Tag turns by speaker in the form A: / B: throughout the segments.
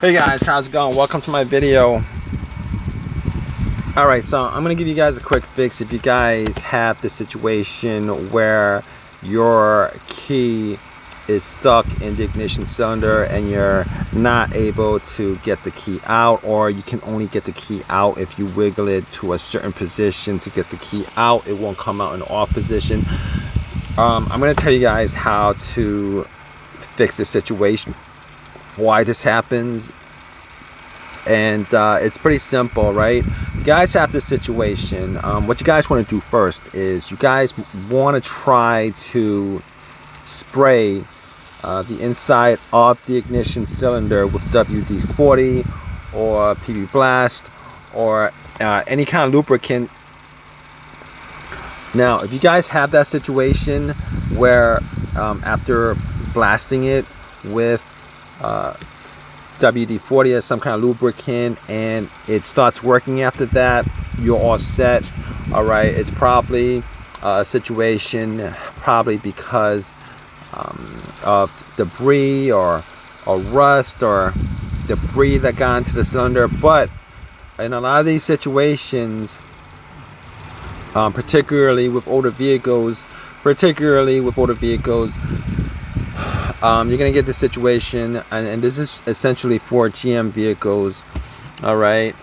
A: Hey guys, how's it going? Welcome to my video. Alright, so I'm gonna give you guys a quick fix if you guys have the situation where your key is stuck in the ignition cylinder and you're not able to get the key out, or you can only get the key out if you wiggle it to a certain position to get the key out. It won't come out in the off position. I'm gonna tell you guys how to fix this situation, why this happens, and it's pretty simple, right? You guys have this situation. What you guys want to do first is you guys want to try to spray the inside of the ignition cylinder with WD-40 or PB Blast or any kind of lubricant. Now if you guys have that situation where after blasting it with WD-40 as some kind of lubricant and it starts working after that, you're all set. All right, it's probably a situation probably because of debris or rust or debris that got into the cylinder. But in a lot of these situations, particularly with older vehicles, you're gonna get this situation, and this is essentially for GM vehicles. All right,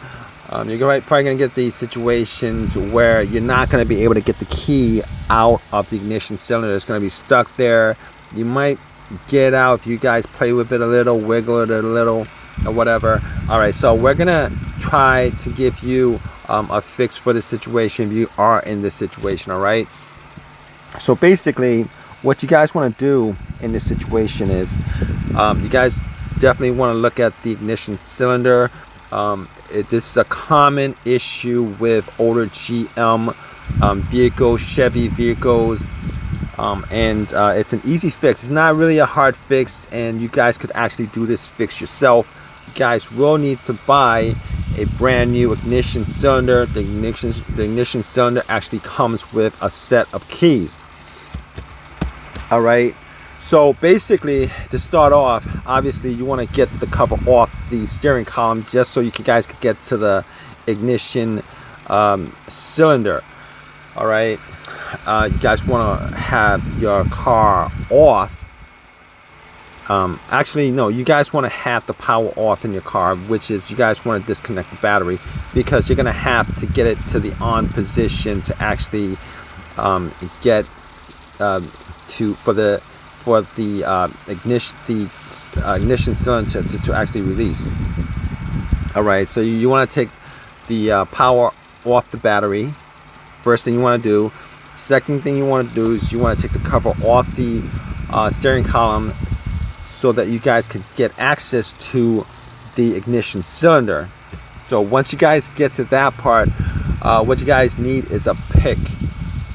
A: you're probably gonna get these situations where you're not gonna be able to get the key out of the ignition cylinder. It's gonna be stuck there. You might get out if you guys play with it a little, wiggle it a little, or whatever. All right, so we're gonna try to give you a fix for this situation if you are in this situation. All right, so basically what you guys want to do in this situation is you guys definitely want to look at the ignition cylinder. This is a common issue with older GM vehicles, Chevy vehicles, and it's an easy fix. It's not really a hard fix, and you guys could actually do this fix yourself. You guys will need to buy a brand new ignition cylinder. The ignition cylinder actually comes with a set of keys. All right, so basically to start off, obviously you want to get the cover off the steering column just so you guys can get to the ignition cylinder. All right, you guys want to have your car off. Actually no, you guys want to have the power off in your car, which is you guys want to disconnect the battery, because you're going to have to get it to the on position to actually get for the ignition cylinder to actually release. All right, so you want to take the power off the battery. First thing you want to do. Second thing you want to do is you want to take the cover off the steering column so that you guys can get access to the ignition cylinder. So once you guys get to that part, what you guys need is a pick.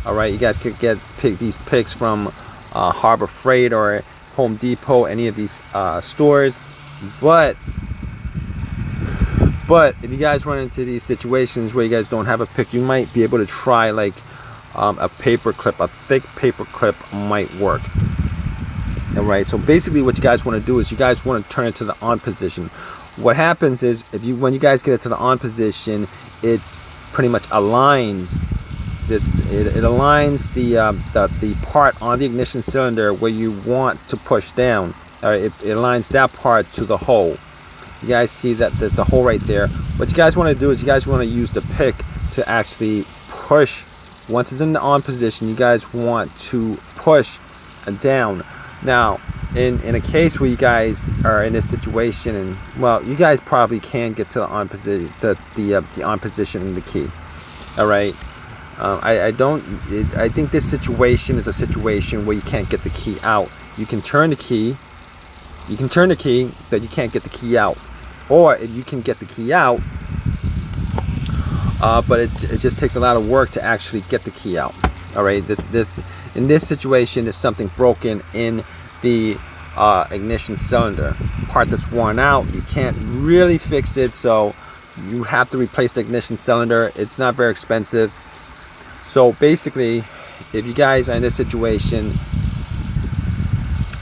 A: All right, you guys could get these picks from Harbor Freight or Home Depot, any of these stores. But if you guys run into these situations where you guys don't have a pick, you might be able to try like a paper clip. A thick paper clip might work. All right, so basically what you guys want to do is you guys want to turn it to the on position. What happens is when you guys get it to the on position, it pretty much aligns this. It aligns the part on the ignition cylinder where you want to push down. It aligns that part to the hole. You guys see that there's the hole right there. What you guys want to do is you guys want to use the pick to actually push. Once it's in the on position, you guys want to push down. Now in a case where you guys are in this situation, and well, you guys probably can get to the on position, the on position in the key. All right, I think this situation is a situation where you can't get the key out. You can turn the key, but you can't get the key out. Or if you can get the key out, but it just takes a lot of work to actually get the key out. All right, in this situation, there's something broken in the ignition cylinder, part that's worn out. You can't really fix it, so you have to replace the ignition cylinder. It's not very expensive. So basically, if you guys are in this situation,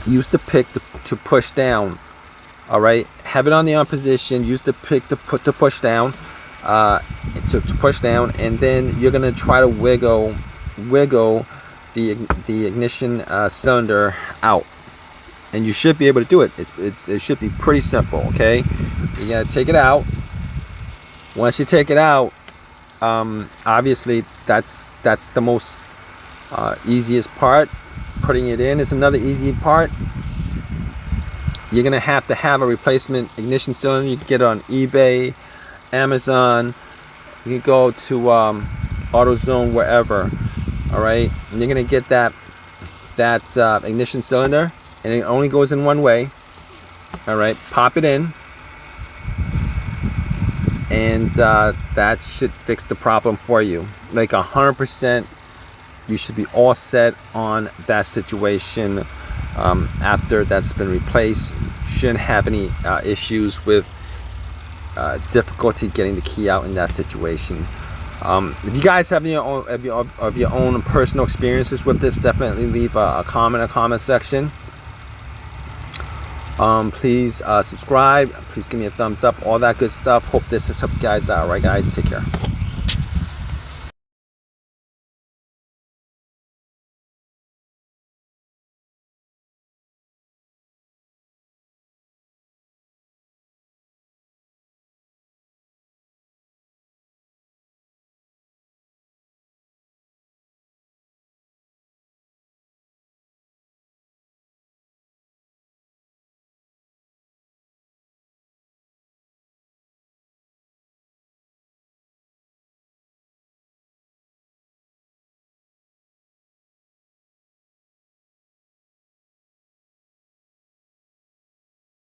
A: use the pick to push down All right, have it on the on position. Use the pick to push down, to push down, and then you're gonna try to wiggle the ignition cylinder out, and you should be able to do it. It should be pretty simple. Okay, you gotta take it out. Once you take it out, obviously that's the most easiest part. Putting it in is another easy part. You're gonna have to have a replacement ignition cylinder. You can get it on eBay, Amazon. You can go to AutoZone, wherever. All right, and you're gonna get that ignition cylinder, and it only goes in one way. All right, pop it in, and that should fix the problem for you. Like 100%, you should be all set on that situation. After that's been replaced, shouldn't have any issues with difficulty getting the key out in that situation. If you guys have your own personal experiences with this, definitely leave a comment in the comment section. Please subscribe, please give me a thumbs up, all that good stuff. Hope this has helped you guys out. All right, guys, take care.